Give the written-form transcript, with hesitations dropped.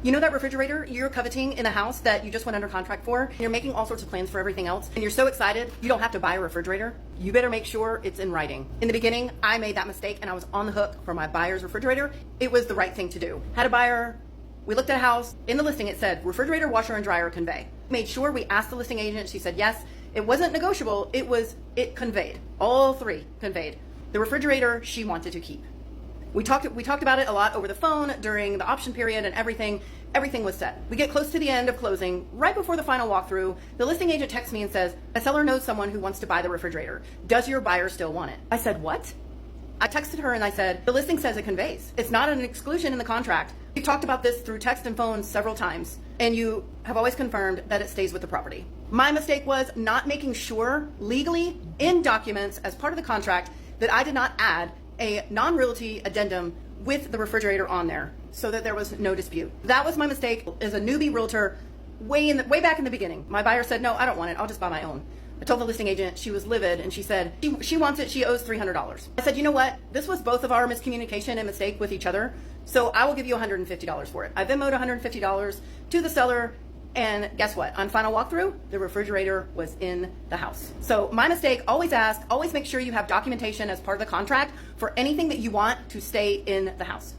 You know that refrigerator you're coveting in a house that you just went under contract for? And you're making all sorts of plans for everything else, and you're so excited you don't have to buy a refrigerator? You better make sure it's in writing. In the beginning, I made that mistake and I was on the hook for my buyer's refrigerator. It was the right thing to do. Had a buyer, we looked at a house. In the listing it said refrigerator, washer, and dryer convey. Made sure we asked the listing agent. She said yes. It wasn't negotiable. It conveyed. All three conveyed. The refrigerator she wanted to keep. We talked about it a lot over the phone during the option period, and everything was set. We get close to the end of closing. Right before the final walkthrough, the listing agent texts me and says, a seller knows someone who wants to buy the refrigerator. Does your buyer still want it? I said, what? I texted her and I said, the listing says it conveys. It's not an exclusion in the contract. We've talked about this through text and phone several times, and you have always confirmed that it stays with the property. My mistake was not making sure legally in documents as part of the contract that I did not add a non-realty addendum with the refrigerator on there so that there was no dispute. That was my mistake as a newbie realtor way back in the beginning. My buyer said, no, I don't want it. I'll just buy my own. I told the listing agent, she was livid, and she said she wants it. She owes $300. I said, you know what? This was both of our miscommunication and mistake with each other, so I will give you $150 for it. I Venmoed $150 to the seller, and guess what? On final walkthrough, the refrigerator was in the house. So my mistake, always ask, always make sure you have documentation as part of the contract for anything that you want to stay in the house.